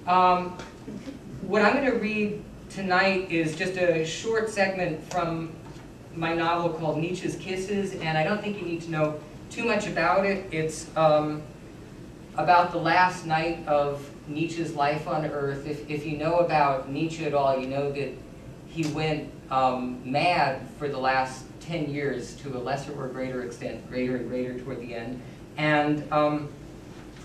What I'm going to read tonight is just a short segment from my novel called Nietzsche's Kisses, and I don't think you need to know too much about it. It's about the last night of Nietzsche's life on Earth. If you know about Nietzsche at all, you know that he went mad for the last 10 years to a lesser or greater extent, greater and greater toward the end. And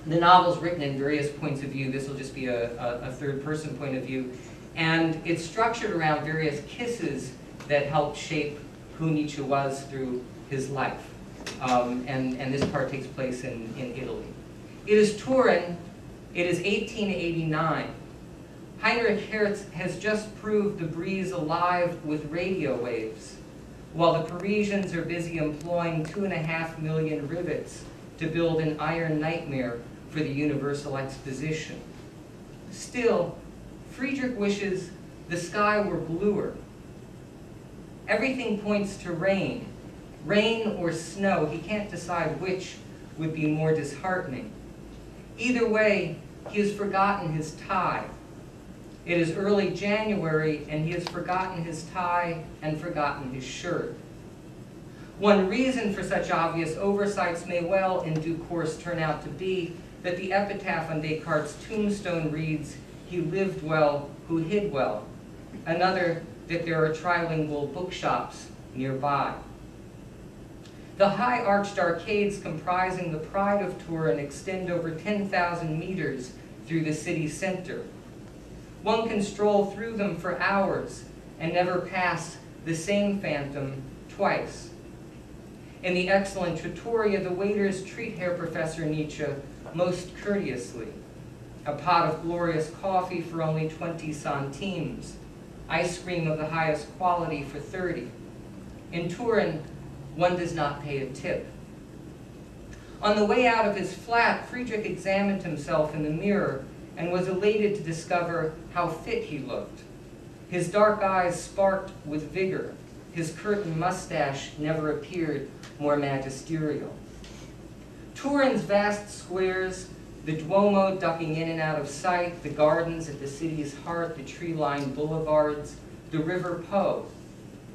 the novel's written in various points of view. This will just be a third-person point of view. And it's structured around various kisses that helped shape who Nietzsche was through his life. And this part takes place in Italy. It is Turin. It is 1889. Heinrich Hertz has just proved the breeze alive with radio waves, while the Parisians are busy employing 2.5 million rivets to build an iron nightmare for the Universal Exposition. Still, Friedrich wishes the sky were bluer. Everything points to rain. Rain or snow, he can't decide which would be more disheartening. Either way, he has forgotten his tie. It is early January, and he has forgotten his tie and forgotten his shirt. One reason for such obvious oversights may well, in due course, turn out to be that the epitaph on Descartes' tombstone reads, "He lived well who hid well." Another, that there are trilingual bookshops nearby. The high arched arcades comprising the pride of Turin extend over 10,000 meters through the city center. One can stroll through them for hours and never pass the same phantom twice. In the excellent trattoria, the waiters treat Herr Professor Nietzsche most courteously. A pot of glorious coffee for only 20 centimes. Ice cream of the highest quality for 30. In Turin, one does not pay a tip. On the way out of his flat, Friedrich examined himself in the mirror and was elated to discover how fit he looked. His dark eyes sparked with vigor. His curtain mustache never appeared more magisterial. Turin's vast squares, the Duomo ducking in and out of sight, the gardens at the city's heart, the tree-lined boulevards, the River Po.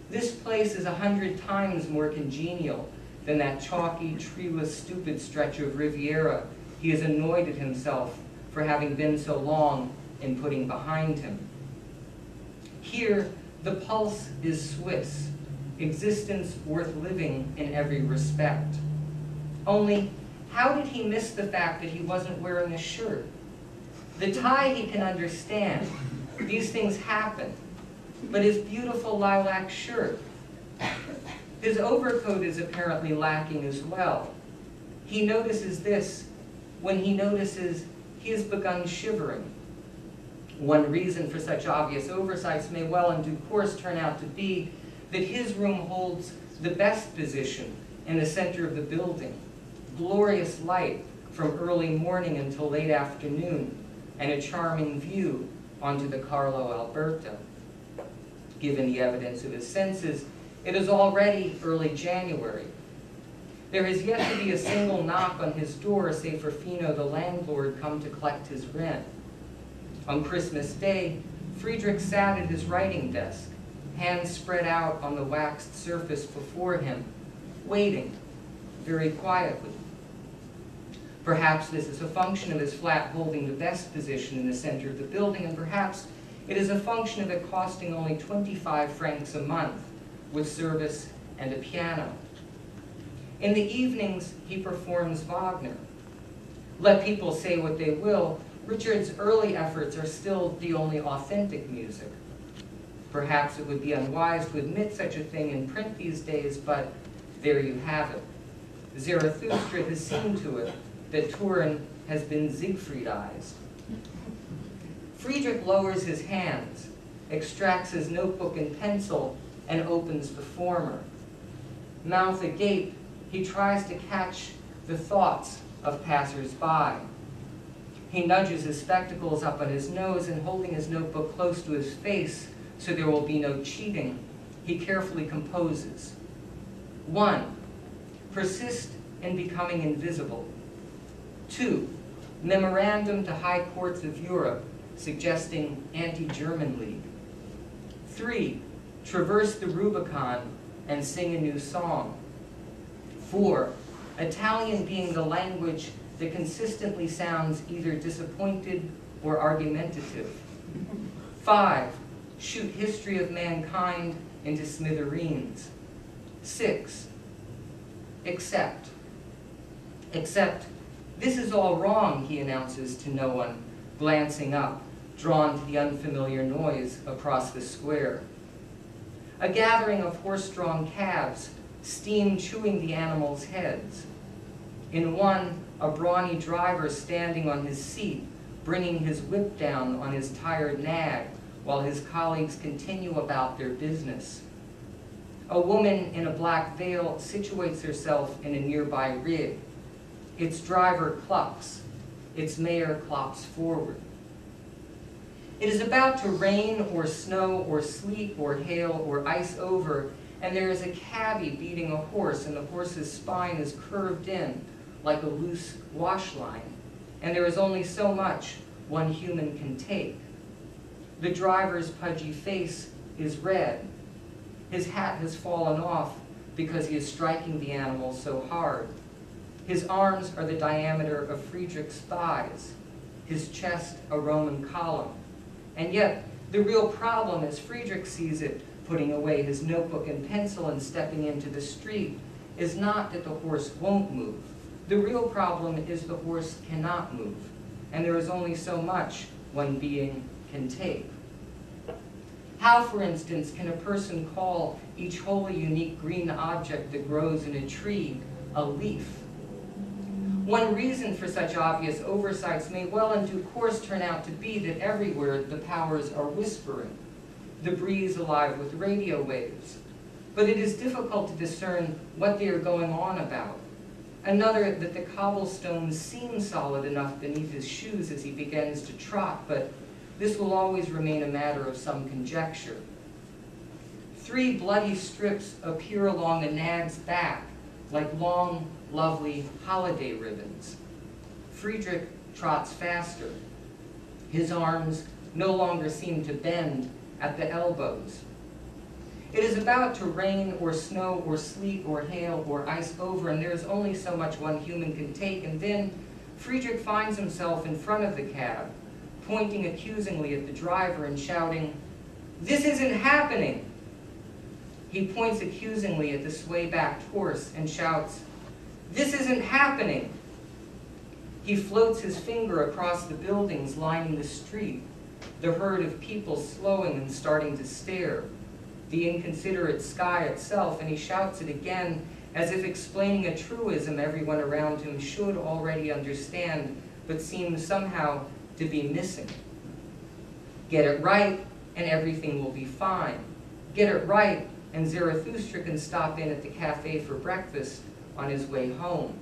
This place is 100 times more congenial than that chalky, treeless, stupid stretch of Riviera he has annoyed at himself for having been so long in putting behind him. Here, the pulse is Swiss, existence worth living in every respect. Only, how did he miss the fact that he wasn't wearing a shirt? The tie he can understand. These things happen. But his beautiful lilac shirt. His overcoat is apparently lacking as well. He notices this when he notices he has begun shivering. One reason for such obvious oversights may well in due course turn out to be that his room holds the best position in the center of the building. Glorious light from early morning until late afternoon, and a charming view onto the Carlo Alberto. Given the evidence of his senses, it is already early January. There has yet to be a single knock on his door, save for Fino, the landlord, come to collect his rent. On Christmas Day, Friedrich sat at his writing desk, hands spread out on the waxed surface before him, waiting very quietly. Perhaps this is a function of his flat holding the best position in the center of the building, and perhaps it is a function of it costing only 25 francs a month, with service and a piano. In the evenings, he performs Wagner. Let people say what they will, Richard's early efforts are still the only authentic music. Perhaps it would be unwise to admit such a thing in print these days, but there you have it. Zarathustra has seen to it that Turin has been Siegfriedized. Friedrich lowers his hands, extracts his notebook and pencil, and opens the former. Mouth agape, he tries to catch the thoughts of passers-by. He nudges his spectacles up on his nose, and holding his notebook close to his face so there will be no cheating, he carefully composes. 1. Persist in becoming invisible. 2. Memorandum to high courts of Europe, suggesting anti-German league. 3, traverse the Rubicon and sing a new song. 4, Italian being the language that consistently sounds either disappointed or argumentative. 5, shoot history of mankind into smithereens. 6, accept. Except, this is all wrong, he announces to no one, glancing up, drawn to the unfamiliar noise across the square. A gathering of horse-drawn calves, steam chewing the animals' heads. In one, a brawny driver standing on his seat, bringing his whip down on his tired nag, while his colleagues continue about their business. A woman in a black veil situates herself in a nearby rig. Its driver clucks. Its mayor clops forward. It is about to rain or snow or sleet or hail or ice over, and there is a cabbie beating a horse, and the horse's spine is curved in like a loose wash line, and there is only so much one human can take. The driver's pudgy face is red. His hat has fallen off because he is striking the animal so hard. His arms are the diameter of Friedrich's thighs, his chest a Roman column. And yet, the real problem, as Friedrich sees it, putting away his notebook and pencil and stepping into the street, is not that the horse won't move. The real problem is the horse cannot move, and there is only so much one being can take. How, for instance, can a person call each wholly unique green object that grows in a tree a leaf? One reason for such obvious oversights may well in due course turn out to be that everywhere the powers are whispering, the breeze alive with radio waves. But it is difficult to discern what they are going on about. Another, that the cobblestones seem solid enough beneath his shoes as he begins to trot, but this will always remain a matter of some conjecture. 3 bloody strips appear along a nag's back, like long, lovely holiday ribbons. Friedrich trots faster. His arms no longer seem to bend at the elbows. It is about to rain or snow or sleet or hail or ice over, and there is only so much one human can take, and then Friedrich finds himself in front of the cab, pointing accusingly at the driver and shouting, "This isn't happening!" He points accusingly at the sway-backed horse and shouts, "This isn't happening!" He floats his finger across the buildings lining the street, the herd of people slowing and starting to stare, the inconsiderate sky itself, and he shouts it again as if explaining a truism everyone around him should already understand, but seems somehow to be missing. Get it right, and everything will be fine. Get it right, and Zarathustra can stop in at the cafe for breakfast on his way home.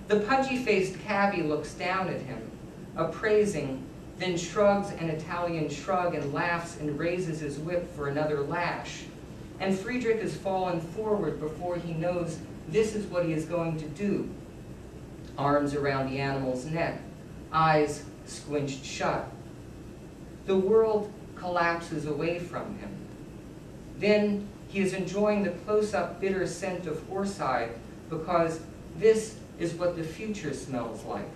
The pudgy-faced cabbie looks down at him, appraising, then shrugs an Italian shrug and laughs and raises his whip for another lash. And Friedrich has fallen forward before he knows this is what he is going to do. Arms around the animal's neck, eyes squinched shut. The world collapses away from him. Then he is enjoying the close-up bitter scent of horsehide because this is what the future smells like.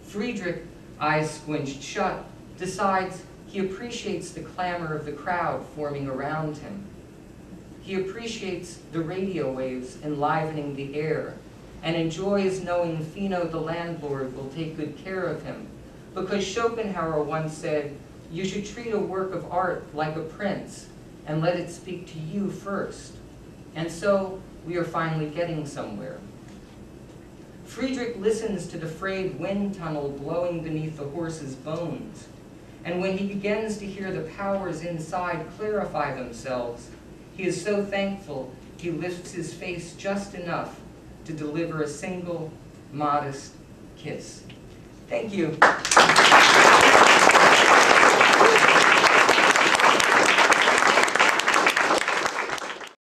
Friedrich, eyes squinched shut, decides he appreciates the clamor of the crowd forming around him. He appreciates the radio waves enlivening the air and enjoys knowing Fino the landlord will take good care of him, because Schopenhauer once said, "You should treat a work of art like a prince and let it speak to you first." And so we are finally getting somewhere. Friedrich listens to the frayed wind tunnel blowing beneath the horse's bones, and when he begins to hear the powers inside clarify themselves, he is so thankful he lifts his face just enough to deliver a single, modest kiss. Thank you.